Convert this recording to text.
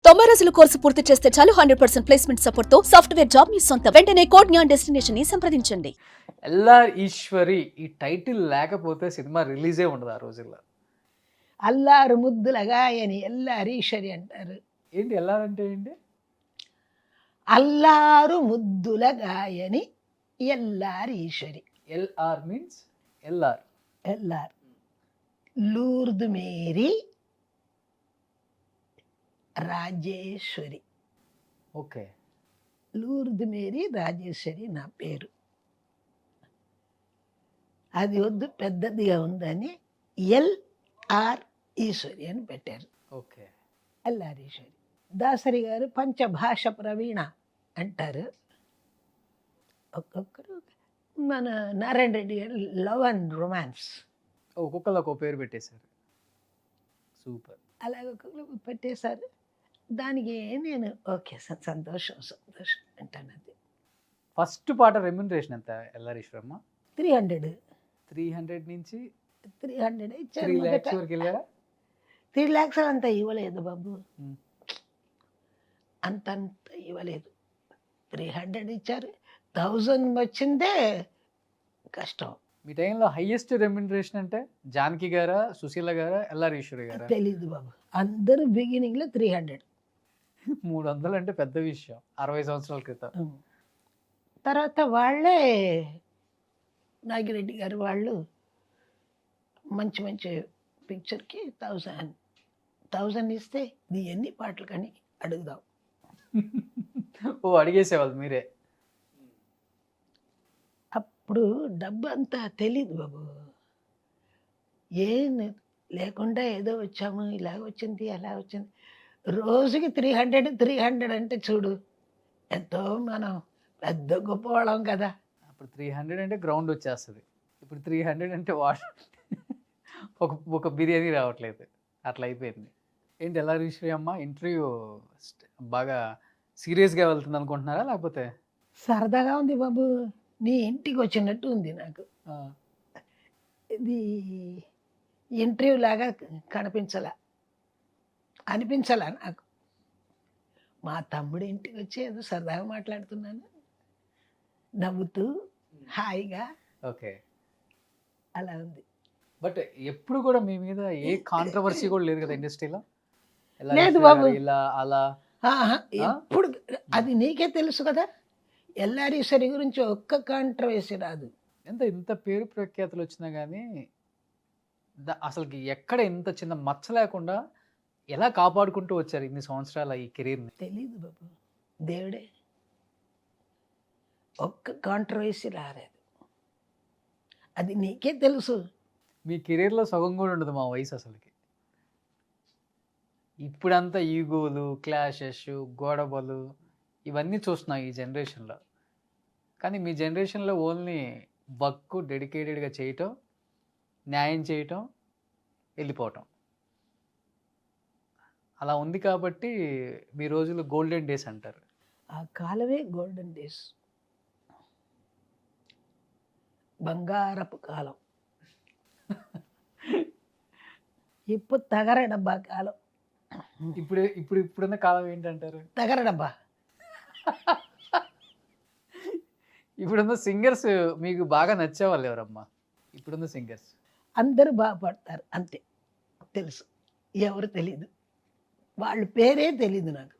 90 రోజుల కోర్సు పూర్తి చేస్తే చాలు 100% ప్లేస్మెంట్ సపోర్ట్ తో సాఫ్ట్వేర్ జాబ్ మీ సొంతం. వెంటనే కోడ్ జ్ఞాన్ డెస్టినేషన్ ని సంప్రదించండి. ఎల్ఆర్ ఈశ్వరి ఈ టైటిల్ లేకపోతే సినిమా రిలీజే ఉండదు ఆ రోజుల్లో. అల్లారు ముద్దులగాయని ఎల్లారీశ్వరి అంటారు. ఏంటి ఎల్ఆర్ అంటే ఏంటి? అల్లారు ముద్దులగాయని ఎల్లారీశ్వరి. LR means LR. LR Lourdu Mary Rajeshwari. Okay. Lourdu Mary Rajeshwari నా పేరు. అది వద్దు పెద్దదిగా ఉందని ఎల్ఆర్ ఈశ్వరి అని పెట్టారు. ఓకే. ఎల్ఆర్ ఈశ్వరి. దాసరి గారు పంచభాష ప్రవీణ అంటారు. ఒక్కొక్కరు మన నారాయణ రెడ్డి గారు లవ్ అండ్ రొమాన్స్ ఒక్కొక్కరు ఒక పేరు పెట్టేశారు. సూపర్. అలాగే ఒక్కొక్కరు పెట్టేశారు. దానికి నేను ఓకే సంతోషం సంతోషం అంటాను. అది ఫస్ట్ పాట రెమ్యునరేషన్ ఎంత ఎల్ఆర్ ఈశ్వరమ్మ? 300 300 నుంచి 300 ఇచ్చారు. 3 lakhs వరకు వెళ్ళారా? 3 lakhs అంత ఇవ్వలేదు బాబు, Hmm. అంత ఇవ్వలేదు. 300 ఇచ్చారు. 1000 వచ్చిందే కష్టం. మీ టైంలో హైయెస్ట్ రెమ్యునరేషన్ అంటే జానకి గారా, సుశీల గారా, ఎల్ఆర్ ఈశ్వరి గారా? తెలీదు బాబు. అందరూ బిగినింగ్లో 300. 300 అంటే పెద్ద విషయం 60 సంవత్సరాల క్రితం. తర్వాత వాళ్ళే నాగిరెడ్డి గారు వాళ్ళు మంచి మంచి పిక్చర్కి 1000 ఇస్తే ఇది ఎన్ని పాటలు కానీ అడుగుదాం. ఓ అడిగేసేవాళ్ళు మీరే? అప్పుడు డబ్బు అంతా తెలీదు బాబు. ఏం లేకుండా ఏదో వచ్చాము, ఇలాగ వచ్చింది అలా వచ్చింది. రోజుకి 300 అంటే చూడు ఎంతో మనం పెద్ద గొప్పవాళ్ళం కదా. అప్పుడు 300 అంటే గ్రౌండ్ వచ్చేస్తుంది. ఇప్పుడు 300 అంటే ఒక బిర్యానీ రావట్లేదు. అట్లా అయిపోయింది. ఏంటి ఎల్ఆర్ ఈశ్వరి అమ్మ ఇంటర్వ్యూ బాగా సీరియస్గా వెళ్తుంది అనుకుంటున్నారా లేకపోతే? సరదాగా ఉంది బాబు. నీ ఇంటికి వచ్చినట్టు ఉంది నాకు. ఇది ఇంటర్వ్యూ లాగా అనిపించలా నాకు. మా తమ్ముడి ఇంటికి వచ్చి ఏదో సరదాగా మాట్లాడుతున్నాను, నవ్వుతూ హాయిగా. ఓకే. అలా ఉంది. బట్ ఎప్పుడు కూడా మీ మీద ఏ కాంట్రవర్సీ కూడా లేదు కదా ఇండస్ట్రీలో? లేదు బాబు. ఇలా అలా ఎప్పుడు అది నీకే తెలుసు కదా. ఎల్ఆరీశ్వరి గురించి ఒక్క కాంట్రవర్సీ రాదు. ఇంత పేరు ప్రఖ్యాతులు వచ్చినా కానీ అసలుకి ఎక్కడ ఇంత చిన్న మచ్చ లేకుండా ఎలా కాపాడుకుంటూ వచ్చారు ఇన్ని సంవత్సరాల ఈ కెరీర్ని? తెలీదు బాబు, దేవుడే. ఒక్క కాంట్రవర్సీ రాలేదు. అది నీకే తెలుసు. మీ కెరీర్లో సగం కూడా ఉండదు మా వయసు అసలుకి. ఇప్పుడంతా ఈగోలు, క్లాషెస్, గొడవలు ఇవన్నీ చూస్తున్నాం ఈ జనరేషన్లో. కానీ మీ జనరేషన్లో ఓన్లీ వర్క్ డెడికేటెడ్గా చేయటం, న్యాయం చేయటం, వెళ్ళిపోవటం అలా ఉంది కాబట్టి మీ రోజులు గోల్డెన్ డేస్ అంటారు. ఆ కాలమే గోల్డెన్ డేస్, బంగారపు కాలం. ఇప్పుడు తగర డబ్బా కాలం. ఇప్పుడున్న కాలం ఏంటంటారు? తగర డబ్బా. ఇప్పుడున్న సింగర్స్ మీకు బాగా నచ్చేవాళ్ళు ఎవరమ్మా? ఇప్పుడున్న సింగర్స్ అందరూ బాగుపడతారు అంతే తెలుసు. ఎవరు తెలీదు, వాళ్ళ పేరే తెలీదు నాకు.